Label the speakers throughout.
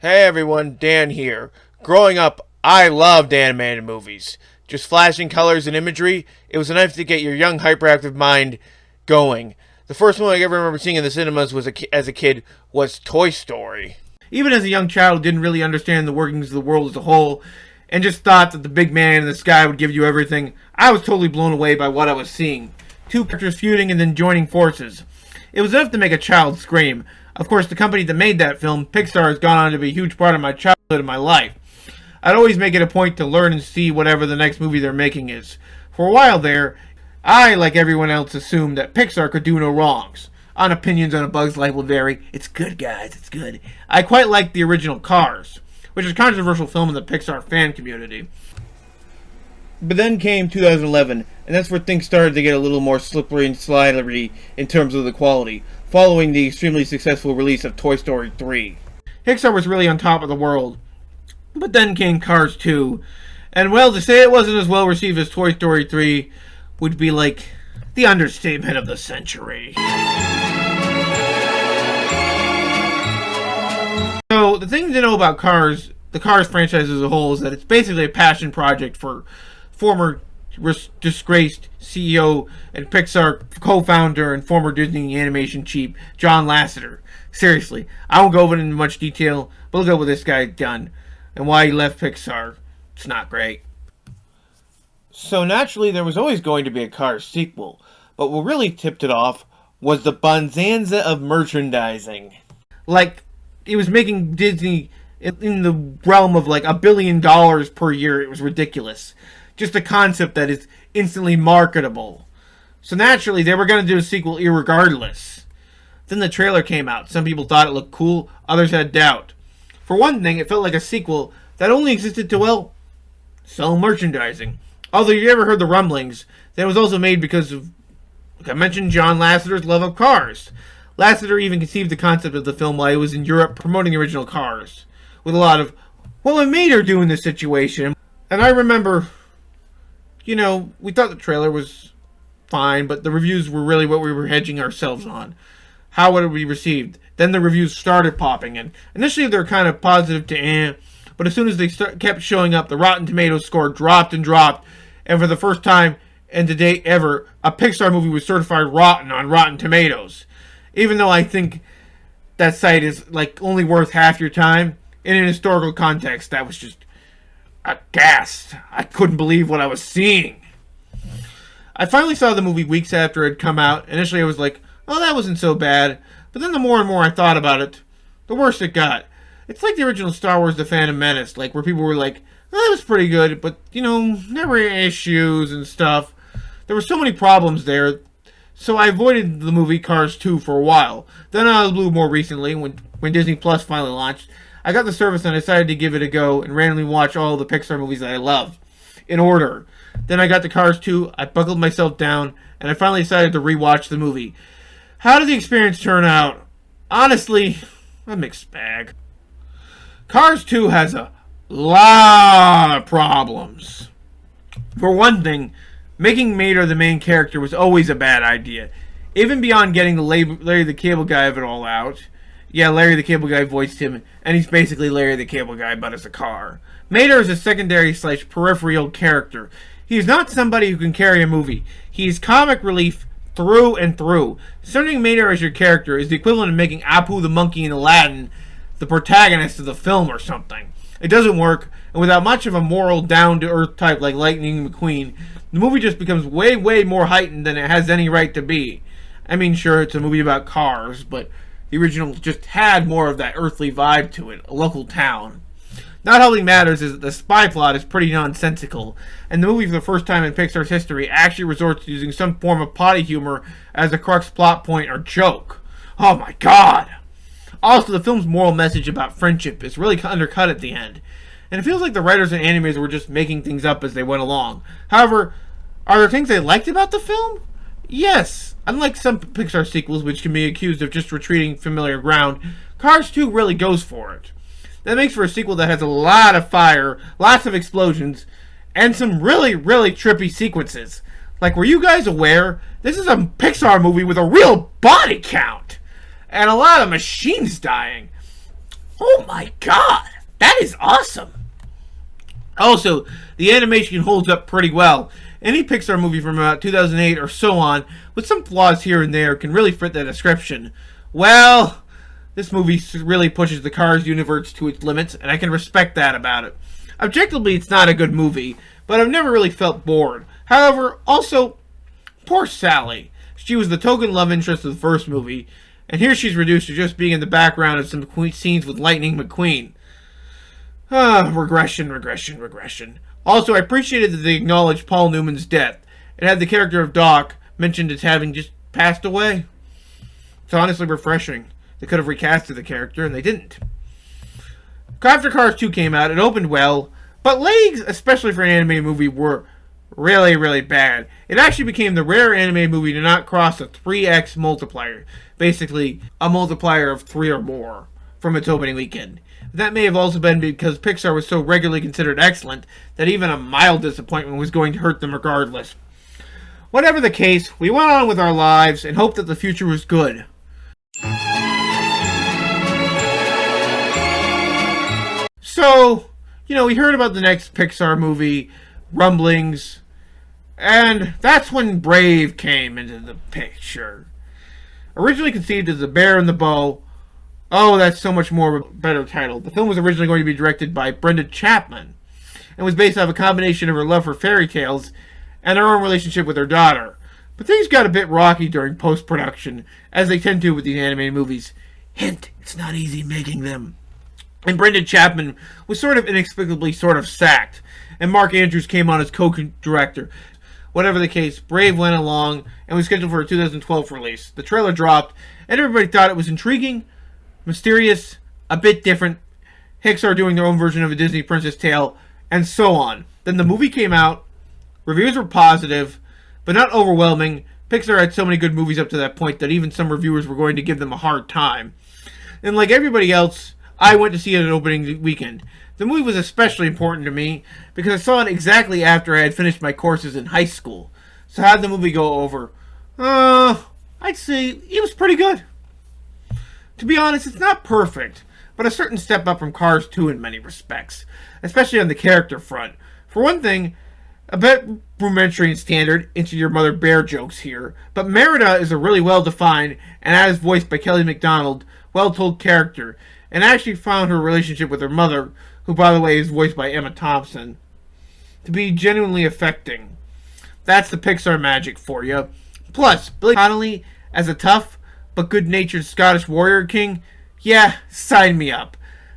Speaker 1: Hey everyone, Dan here. Growing up, I loved animated movies. Just flashing colors and imagery, it was enough to get your young hyperactive mind going. The first one I ever remember seeing in the cinemas as a kid was Toy Story.
Speaker 2: Even as a young child who didn't really understand the workings of the world as a whole, and just thought that the big man in the sky would give you everything, I was totally blown away by what I was seeing. Two characters feuding and then joining forces. It was enough to make a child scream. Of course, the company that made that film, Pixar, has gone on to be a huge part of my childhood and my life. I'd always make it a point to learn and see whatever the next movie they're making is. For a while there, I, like everyone else, assumed that Pixar could do no wrongs. On opinions on A Bug's Life will vary. It's good, guys, it's good. I quite liked the original Cars, which is a controversial film in the Pixar fan community. But then came 2011, and that's where things started to get a little more slippery and slidery in terms of the quality, following the extremely successful release of Toy Story 3. Pixar was really on top of the world. But then came Cars 2, and well, to say it wasn't as well received as Toy Story 3 would be like the understatement of the century. So, the thing to know about Cars, the Cars franchise as a whole, is that it's basically a passion project for former disgraced CEO and Pixar co-founder and former Disney animation chief John Lasseter. Seriously, I won't go into much detail, but look at what this guy done and why he left Pixar. It's not great. So naturally, there was always going to be a Cars sequel, but what really tipped it off was the bonanza of merchandising. Like, it was making Disney in the realm of like $1 billion per year. It was ridiculous. Just a concept that is instantly marketable. So naturally, they were going to do a sequel irregardless. Then the trailer came out. Some people thought it looked cool, others had doubt. For one thing, it felt like a sequel that only existed to, well, sell merchandising. Although you ever heard the rumblings, that it was also made because of, like I mentioned, John Lasseter's love of cars. Lasseter even conceived the concept of the film while he was in Europe promoting the original Cars. With a lot of, what would Mater do in this situation? And I remember, we thought the trailer was fine, but the reviews were really what we were hedging ourselves on. How would it be received? Then the reviews started popping in. Initially, they're kind of positive to but as soon as they kept showing up, the Rotten Tomatoes score dropped and dropped. And for the first time and to date ever, a Pixar movie was certified rotten on Rotten Tomatoes. Even though I think that site is like only worth half your time, in an historical context, that was just aghast. I couldn't believe what I was seeing. I finally saw the movie weeks after it had come out. Initially, I was like, oh, that wasn't so bad. But then the more and more I thought about it, the worse it got. It's like the original Star Wars The Phantom Menace, like where people were like, oh, that was pretty good, but, there were issues and stuff. There were so many problems there. So I avoided the movie Cars 2 for a while. Then out of the blue more recently, when Disney Plus finally launched, I got the service and I decided to give it a go and randomly watch all the Pixar movies that I loved, in order. Then I got to Cars 2, I buckled myself down, and I finally decided to rewatch the movie. How did the experience turn out? Honestly, a mixed bag. Cars 2 has a lot of problems. For one thing, making Mater the main character was always a bad idea. Even beyond getting the Larry the Cable Guy of it all out. Yeah, Larry the Cable Guy voiced him, and he's basically Larry the Cable Guy, but as a car. Mater is a secondary/peripheral character. He is not somebody who can carry a movie. He is comic relief through and through. Sending Mater as your character is the equivalent of making Apu the monkey in Aladdin the protagonist of the film or something. It doesn't work, and without much of a moral down-to-earth type like Lightning McQueen, the movie just becomes way, way more heightened than it has any right to be. I mean, sure, it's a movie about cars, but the original just had more of that earthly vibe to it, a local town. Not helping matters is that the spy plot is pretty nonsensical, and the movie for the first time in Pixar's history actually resorts to using some form of potty humor as a crux plot point or joke. Oh my god! Also, the film's moral message about friendship is really undercut at the end, and it feels like the writers and animators were just making things up as they went along. However, are there things they liked about the film? Yes. Unlike some Pixar sequels, which can be accused of just retreating familiar ground, Cars 2 really goes for it. That makes for a sequel that has a lot of fire, lots of explosions, and some really, really trippy sequences. Like, were you guys aware? This is a Pixar movie with a real body count. And a lot of machines dying. Oh my god, that is awesome. Also, the animation holds up pretty well. Any Pixar movie from about 2008 or so on, with some flaws here and there, can really fit that description. Well, this movie really pushes the Cars universe to its limits, and I can respect that about it. Objectively, it's not a good movie, but I've never really felt bored. However, also, poor Sally. She was the token love interest of the first movie, and here she's reduced to just being in the background of some scenes with Lightning McQueen. Regression. Also, I appreciated that they acknowledged Paul Newman's death and had the character of Doc mentioned as having just passed away. It's honestly refreshing. They could have recasted the character, and they didn't. After Cars 2 came out, it opened well, but legs, especially for an anime movie, were really, really bad. It actually became the rare anime movie to not cross a 3x multiplier. Basically, a multiplier of 3 or more from its opening weekend. That may have also been because Pixar was so regularly considered excellent that even a mild disappointment was going to hurt them regardless. Whatever the case, we went on with our lives and hoped that the future was good. So, we heard about the next Pixar movie, rumblings, and that's when Brave came into the picture. Originally conceived as The Bear and the Bow, oh, that's so much more of a better title. The film was originally going to be directed by Brenda Chapman and was based off a combination of her love for fairy tales and her own relationship with her daughter. But things got a bit rocky during post-production, as they tend to with these animated movies. Hint, it's not easy making them. And Brenda Chapman was sort of inexplicably sacked, and Mark Andrews came on as co-director. Whatever the case, Brave went along and was scheduled for a 2012 release. The trailer dropped, and everybody thought it was intriguing, mysterious, a bit different, Pixar doing their own version of a Disney princess tale, and so on. Then the movie came out, reviews were positive, but not overwhelming. Pixar had so many good movies up to that point that even some reviewers were going to give them a hard time. And like everybody else, I went to see it at opening weekend. The movie was especially important to me because I saw it exactly after I had finished my courses in high school. So how did the movie go over? I'd say it was pretty good. To be honest, it's not perfect, but a certain step up from Cars 2 in many respects, especially on the character front. For one thing, a bit rudimentary and standard into your mother bear jokes here, but Merida is a really well-defined, and as voiced by Kelly MacDonald, well-told character, and I actually found her relationship with her mother, who by the way is voiced by Emma Thompson, to be genuinely affecting. That's the Pixar magic for you. Plus, Billy Connolly as a tough but good-natured Scottish warrior king, yeah, sign me up.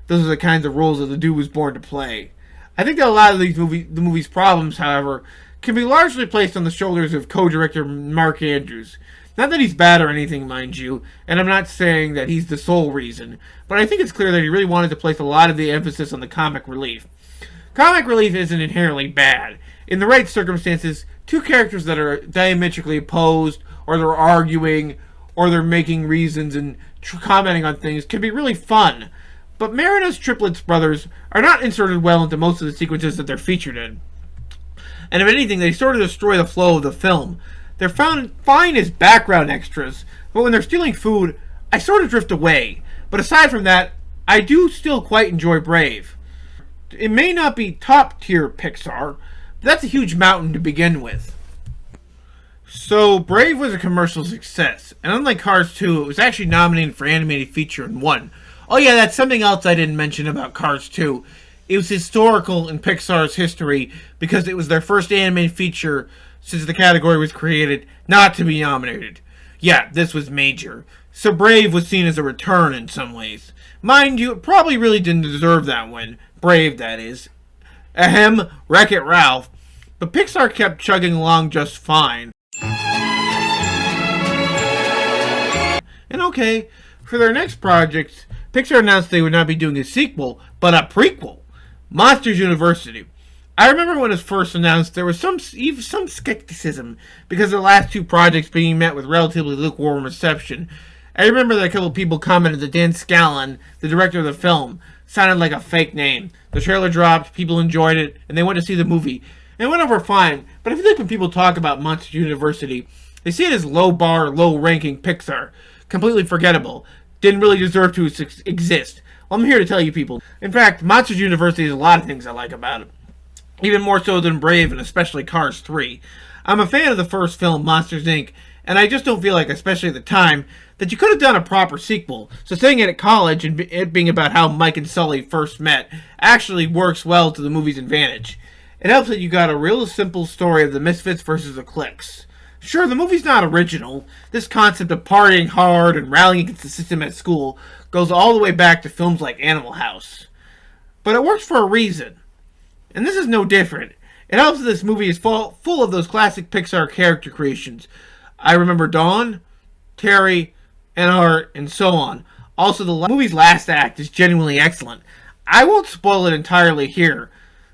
Speaker 2: Those are the kinds of roles that the dude was born to play. I think that a lot of the movie's problems, however, can be largely placed on the shoulders of co-director Mark Andrews. Not that he's bad or anything, mind you, and I'm not saying that he's the sole reason, but I think it's clear that he really wanted to place a lot of the emphasis on the comic relief. Comic relief isn't inherently bad. In the right circumstances, two characters that are diametrically opposed, or they're arguing, or they're making reasons and commenting on things can be really fun. But Merida's triplets brothers are not inserted well into most of the sequences that they're featured in. And if anything, they sort of destroy the flow of the film. They're found fine as background extras, but when they're stealing food, I sort of drift away. But aside from that, I do still quite enjoy Brave. It may not be top tier Pixar, but that's a huge mountain to begin with. So, Brave was a commercial success, and unlike Cars 2, it was actually nominated for Animated Feature and won. Oh yeah, that's something else I didn't mention about Cars 2. It was historical in Pixar's history because it was their first animated feature since the category was created not to be nominated. Yeah, this was major. So Brave was seen as a return in some ways. Mind you, it probably really didn't deserve that win. Brave, that is. Ahem, Wreck-It Ralph. But Pixar kept chugging along just fine. And okay, for their next project, Pixar announced they would not be doing a sequel, but a prequel. Monsters University. I remember when it was first announced, there was some skepticism because of the last two projects being met with relatively lukewarm reception. I remember that a couple of people commented that Dan Scallon, the director of the film, sounded like a fake name. The trailer dropped, people enjoyed it, and they went to see the movie. And it went over fine, but I feel like when people talk about Monsters University, they see it as low bar, low ranking Pixar. Completely forgettable. Didn't really deserve to exist. Well, I'm here to tell you people. In fact, Monsters University has a lot of things I like about it. Even more so than Brave and especially Cars 3. I'm a fan of the first film, Monsters Inc., and I just don't feel like, especially at the time, that you could have done a proper sequel. So saying it at college and it being about how Mike and Sully first met actually works well to the movie's advantage. It helps that you got a real simple story of the Misfits versus the Cliques. Sure, the movie's not original. This concept of partying hard and rallying against the system at school goes all the way back to films like Animal House. But it works for a reason. And this is no different. It helps that this movie is full of those classic Pixar character creations. I remember Dawn, Terry, and Art, and so on. Also, the movie's last act is genuinely excellent. I won't spoil it entirely here,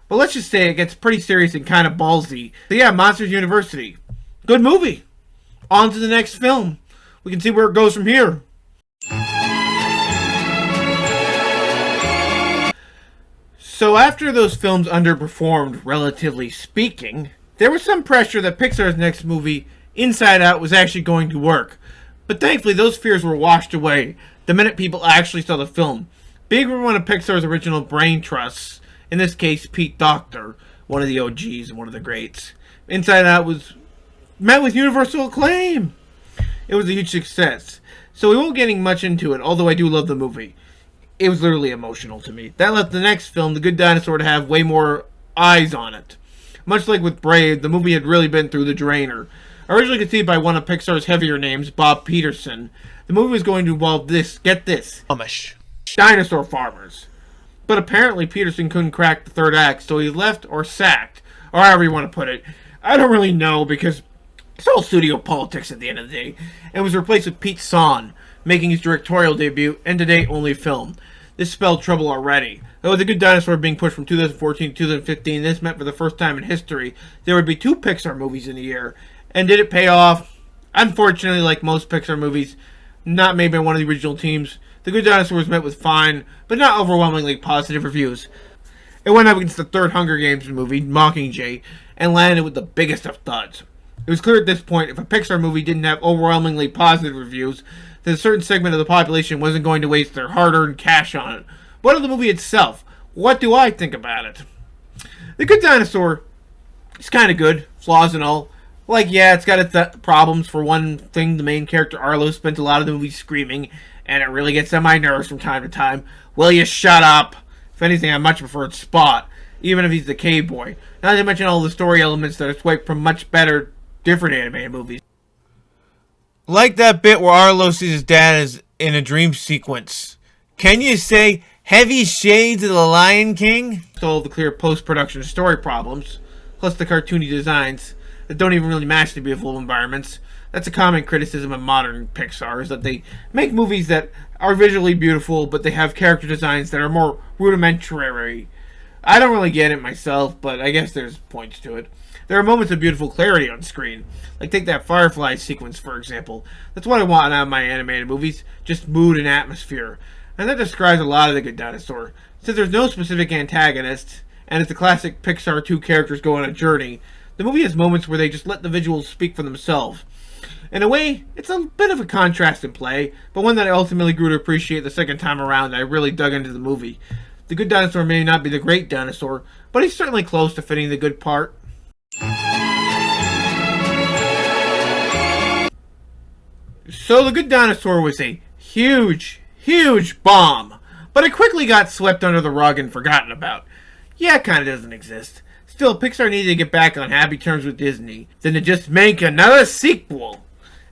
Speaker 2: but let's just say it gets pretty serious and kind of ballsy. So yeah, Monsters University. Good movie. On to the next film. We can see where it goes from here. So after those films underperformed, relatively speaking, there was some pressure that Pixar's next movie, Inside Out, was actually going to work. But thankfully, those fears were washed away the minute people actually saw the film. Being from one of Pixar's original brain trusts, in this case Pete Docter, one of the OGs and one of the greats, Inside Out was met with universal acclaim. It was a huge success. So we won't get much into it, although I do love the movie. It was literally emotional to me. That left the next film, The Good Dinosaur, to have way more eyes on it. Much like with Brave, the movie had really been through the drainer. Originally conceived by one of Pixar's heavier names, Bob Peterson, the movie was going to involve get this,
Speaker 1: Amish
Speaker 2: dinosaur farmers. But apparently Peterson couldn't crack the third act, so he left or sacked, or however you want to put it. I don't really know, because it's all studio politics at the end of the day, and was replaced with Pete Son, making his directorial debut and to-date only film. This spelled trouble already. Though with The Good Dinosaur being pushed from 2014 to 2015, this meant for the first time in history there would be 2 Pixar movies in a year. And did it pay off? Unfortunately, like most Pixar movies, not made by one of the original teams, The Good Dinosaur was met with fine, but not overwhelmingly positive reviews. It went up against the third Hunger Games movie, Mockingjay, and landed with the biggest of thuds. It was clear at this point, if a Pixar movie didn't have overwhelmingly positive reviews, that a certain segment of the population wasn't going to waste their hard-earned cash on it. What of the movie itself? What do I think about it? The Good Dinosaur is kind of good, flaws and all. Like, yeah, it's got its problems. For one thing, the main character, Arlo, spent a lot of the movie screaming, and it really gets on my nerves from time to time. Will you shut up? If anything, I much prefer Spot, even if he's the cave boy. Not to mention all the story elements that are swiped from much better, different animated movies.
Speaker 1: Like that bit where Arlo sees his dad is in a dream sequence. Can you say heavy shades of the Lion King?
Speaker 2: All the clear post-production story problems, plus the cartoony designs that don't even really match the beautiful environments. That's a common criticism of modern Pixar, is that they make movies that are visually beautiful, but they have character designs that are more rudimentary. I don't really get it myself, but I guess there's points to it. There are moments of beautiful clarity on screen. Like, take that Firefly sequence, for example. That's what I want out of my animated movies, just mood and atmosphere. And that describes a lot of The Good Dinosaur. Since there's no specific antagonist, and it's a classic Pixar 2 characters go on a journey, the movie has moments where they just let the visuals speak for themselves. In a way, it's a bit of a contrast in play, but one that I ultimately grew to appreciate the second time around. I really dug into the movie. The Good Dinosaur may not be the great dinosaur, but he's certainly close to fitting the good part. So The Good Dinosaur was a huge bomb, but it quickly got swept under the rug and forgotten about. Yeah, it kinda doesn't exist. Still, Pixar needed to get back on happy terms with Disney than to just make another sequel.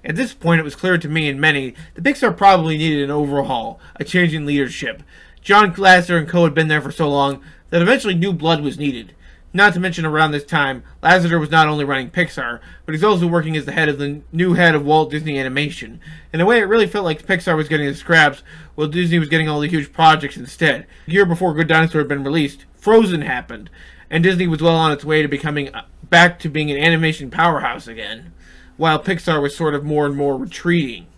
Speaker 2: At this point, it was clear to me and many that Pixar probably needed an overhaul, a change in leadership. John Lasseter and co had been there for so long that eventually new blood was needed. Not to mention, around this time, Lasseter was not only running Pixar, but he's also working as the new head of Walt Disney Animation. In a way, it really felt like Pixar was getting the scraps, while Disney was getting all the huge projects instead. A year before Good Dinosaur had been released, Frozen happened, and Disney was well on its way to becoming back to being an animation powerhouse again, while Pixar was sort of more and more retreating.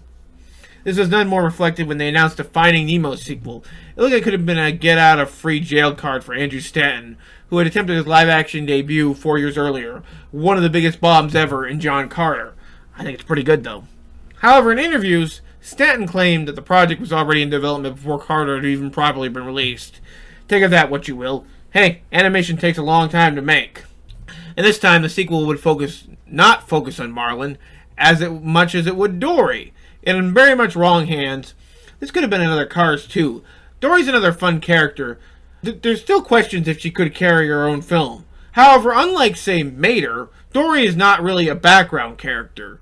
Speaker 2: This was none more reflected when they announced a Finding Nemo sequel. It looked like it could have been a get-out-of-free-jail card for Andrew Stanton, who had attempted his live-action debut 4 years earlier, one of the biggest bombs ever in John Carter. I think it's pretty good, though. However, in interviews, Stanton claimed that the project was already in development before Carter had even properly been released. Take of that what you will. Hey, animation takes a long time to make. And this time the sequel would not focus on Marlin much as it would Dory. In very much wrong hands, this could have been another Cars 2. Dory's another fun character. There's still questions if she could carry her own film. However, unlike, say, Mater, Dory is not really a background character.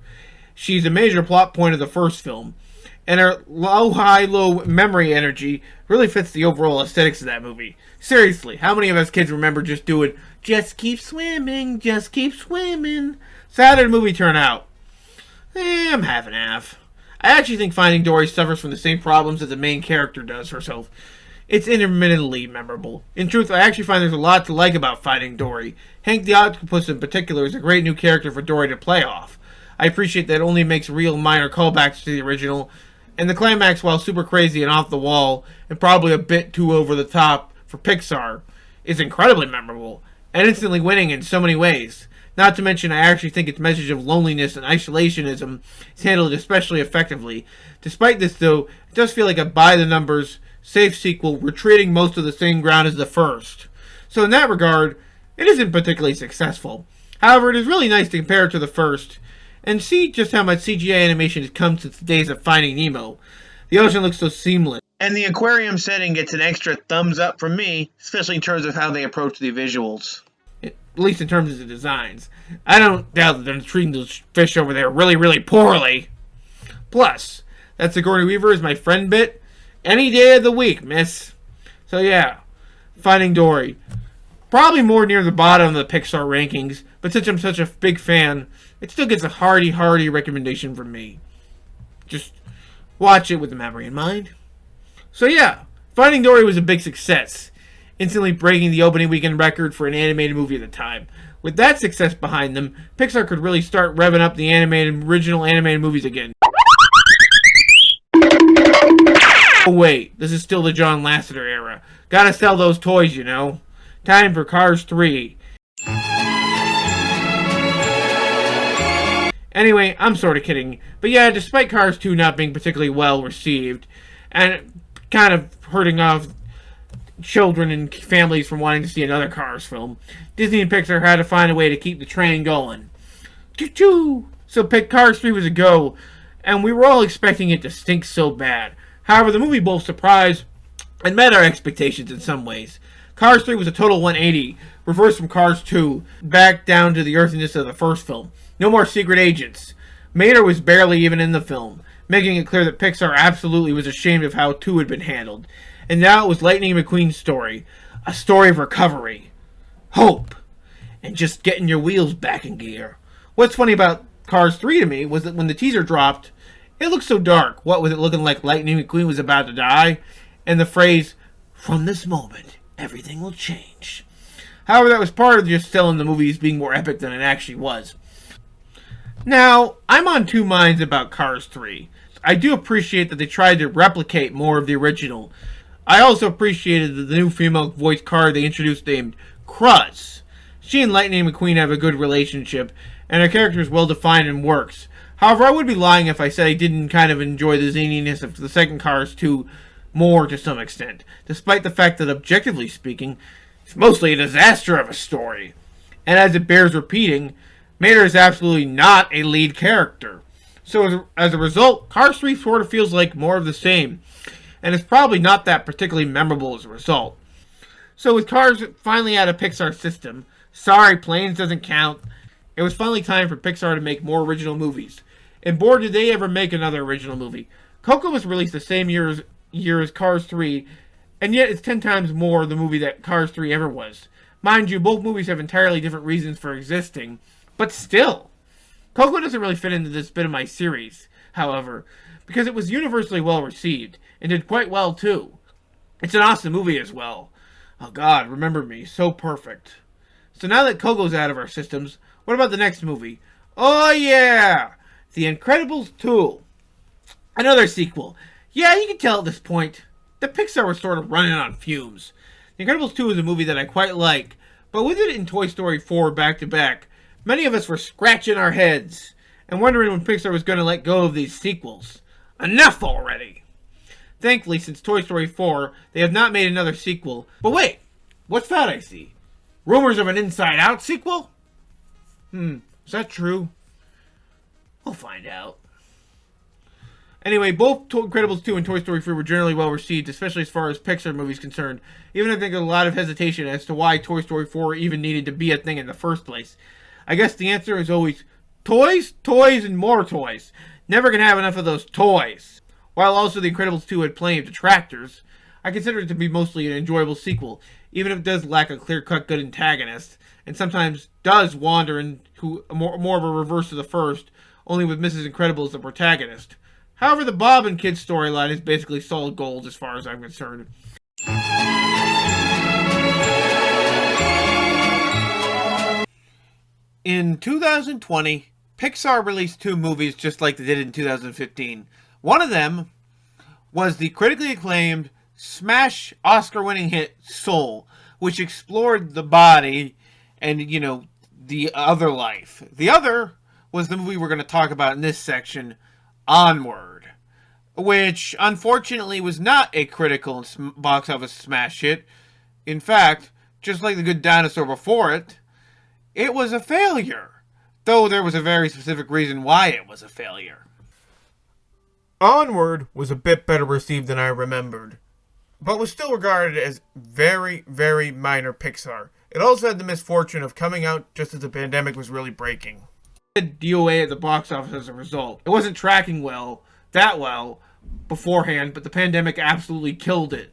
Speaker 2: She's a major plot point of the first film, and her low memory energy really fits the overall aesthetics of that movie. Seriously, how many of us kids remember just doing, just keep swimming, just keep swimming? So how did the movie turn out? I'm half and half. I actually think Finding Dory suffers from the same problems that the main character does herself. It's intermittently memorable. In truth, I actually find there's a lot to like about Finding Dory. Hank the Octopus in particular is a great new character for Dory to play off. I appreciate that it only makes real minor callbacks to the original, and the climax, while super crazy and off the wall, and probably a bit too over the top for Pixar, is incredibly memorable, and instantly winning in so many ways. Not to mention, I actually think its message of loneliness and isolationism is handled especially effectively. Despite this, though, it does feel like a by-the-numbers, safe sequel, retreating most of the same ground as the first. So in that regard, it isn't particularly successful. However, it is really nice to compare it to the first, and see just how much CGI animation has come since the days of Finding Nemo. The ocean looks so seamless. And the aquarium setting gets an extra thumbs up from me, especially in terms of how they approach the visuals. At least in terms of the designs. I don't doubt that they're treating those fish over there really, really poorly. Plus, that Sigourney Weaver is my friend bit any day of the week, miss. So yeah, Finding Dory. Probably more near the bottom of the Pixar rankings, but since I'm such a big fan, it still gets a hearty recommendation from me. Just watch it with the memory in mind. So yeah, Finding Dory was a big success, instantly breaking the opening weekend record for an animated movie at the time. With that success behind them, Pixar could really start revving up the original animated movies again. Oh wait, this is still the John Lasseter era. Gotta sell those toys, you know. Time for Cars 3. Anyway, I'm sort of kidding. But yeah, despite Cars 2 not being particularly well received, and kind of hurting off children and families from wanting to see another Cars film, Disney and Pixar had to find a way to keep the train going. Choo-choo! So Cars 3 was a go, and we were all expecting it to stink so bad. However, the movie both surprised and met our expectations in some ways. Cars 3 was a total 180, reversed from Cars 2, back down to the earthiness of the first film. No more secret agents. Mater was barely even in the film, making it clear that Pixar absolutely was ashamed of how 2 had been handled. And now it was Lightning McQueen's story. A story of recovery, hope, and just getting your wheels back in gear. What's funny about Cars 3 to me was that when the teaser dropped, it looked so dark. What with it looking like Lightning McQueen was about to die, and the phrase, "From this moment, everything will change." However, that was part of just selling the movies being more epic than it actually was. Now, I'm on two minds about Cars 3. I do appreciate that they tried to replicate more of the original. I also appreciated the new female voice car they introduced named Cruz. She and Lightning McQueen have a good relationship, and her character is well defined and works. However, I would be lying if I said I didn't kind of enjoy the zaniness of the second Cars 2 more to some extent, despite the fact that, objectively speaking, it's mostly a disaster of a story. And as it bears repeating, Mater is absolutely not a lead character. So as a result, Cars 3 sort of feels like more of the same, and it's probably not that particularly memorable as a result. So with Cars finally out of Pixar's system, sorry, Planes doesn't count, it was finally time for Pixar to make more original movies. And boy, did they ever make another original movie. Coco was released the same year as Cars 3, and yet it's 10 times more the movie that Cars 3 ever was. Mind you, both movies have entirely different reasons for existing, but still. Coco doesn't really fit into this bit of my series, however, because it was universally well received, and did quite well too. It's an awesome movie as well. Oh god, remember me, so perfect. So now that Coco's out of our systems, what about the next movie? Oh yeah! The Incredibles 2. Another sequel. Yeah, you can tell at this point that Pixar was sort of running on fumes. The Incredibles 2 is a movie that I quite like, but with it and Toy Story 4 back to back, many of us were scratching our heads and wondering when Pixar was going to let go of these sequels. Enough already! Thankfully, since Toy Story 4, they have not made another sequel. But wait, what's that I see? Rumors of an Inside Out sequel? Is that true? We'll find out. Anyway, both Incredibles 2 and Toy Story 3 were generally well received, especially as far as Pixar movies concerned. Even if I think there's a lot of hesitation as to why Toy Story 4 even needed to be a thing in the first place. I guess the answer is always toys, toys, and more toys. Never can have enough of those toys. While also The Incredibles 2 had plenty of detractors, I consider it to be mostly an enjoyable sequel, even if it does lack a clear-cut good antagonist, and sometimes does wander into more of a reverse of the first, only with Mrs. Incredible as the protagonist. However, the Bob and Kids storyline is basically solid gold as far as I'm concerned. In 2020, Pixar released 2 movies just like they did in 2015. One of them was the critically acclaimed smash Oscar-winning hit Soul, which explored the body and, the other life. The other was the movie we're going to talk about in this section, Onward, which unfortunately was not a critical box office smash hit. In fact, just like the Good Dinosaur before it, it was a failure, though there was a very specific reason why it was a failure. Onward was a bit better received than I remembered, but was still regarded as very, very minor Pixar. It also had the misfortune of coming out just as the pandemic was really breaking. It had DOA at the box office as a result. It wasn't tracking that well beforehand, but the pandemic absolutely killed it.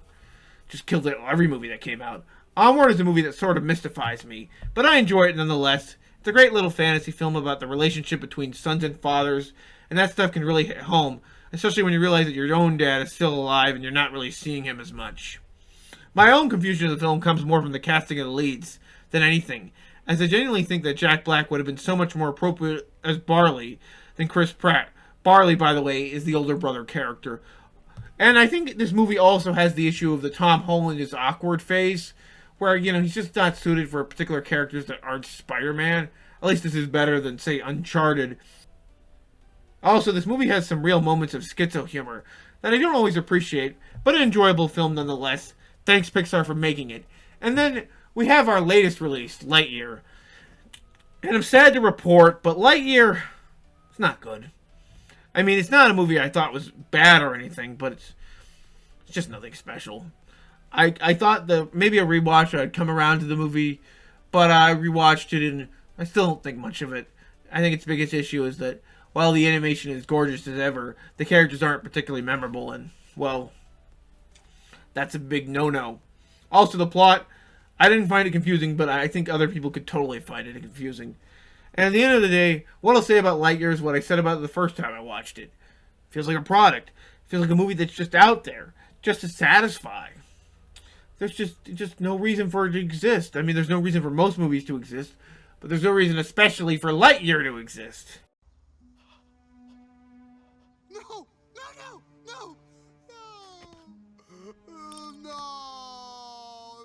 Speaker 2: Just killed it every movie that came out. Onward is a movie that sort of mystifies me, but I enjoy it nonetheless. It's a great little fantasy film about the relationship between sons and fathers, and that stuff can really hit home, especially when you realize that your own dad is still alive and you're not really seeing him as much. My own confusion of the film comes more from the casting of the leads than anything, as I genuinely think that Jack Black would have been so much more appropriate as Barley than Chris Pratt. Barley, by the way, is the older brother character. And I think this movie also has the issue of the Tom Holland is awkward phase, where, he's just not suited for particular characters that aren't Spider-Man. At least this is better than, say, Uncharted. Also, this movie has some real moments of schizo humor that I don't always appreciate, but an enjoyable film nonetheless. Thanks, Pixar, for making it. And then we have our latest release, Lightyear. And I'm sad to report, but Lightyear, it's not good. I mean, it's not a movie I thought was bad or anything, but it's just nothing special. I thought that maybe a rewatch I'd come around to the movie, but I rewatched it and I still don't think much of it. I think its biggest issue is that while the animation is gorgeous as ever, the characters aren't particularly memorable, and, well, that's a big no-no. Also, the plot, I didn't find it confusing, but I think other people could totally find it confusing. And at the end of the day, what I'll say about Lightyear is what I said about it the first time I watched it. It feels like a product. It feels like a movie that's just out there, just to satisfy. There's just no reason for it to exist. I mean, there's no reason for most movies to exist, but there's no reason especially for Lightyear to exist.
Speaker 3: No! No! No! No!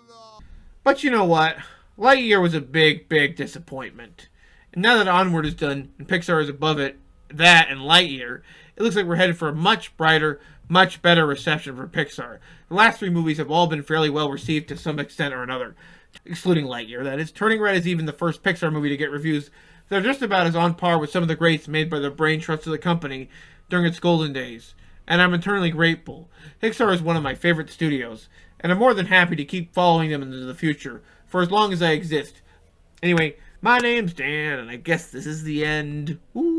Speaker 3: No!
Speaker 2: But you know what? Lightyear was a big, big disappointment. And now that Onward is done, and Pixar is above it, that and Lightyear, it looks like we're headed for a much brighter, much better reception for Pixar. The last 3 movies have all been fairly well received to some extent or another, excluding Lightyear, that is. Turning Red is even the first Pixar movie to get reviews that are just about as on par with some of the greats made by the brain trust of the company during its golden days. And I'm eternally grateful. Pixar is one of my favorite studios, and I'm more than happy to keep following them into the future, for as long as I exist. Anyway, my name's Dan, and I guess this is the end. Ooh.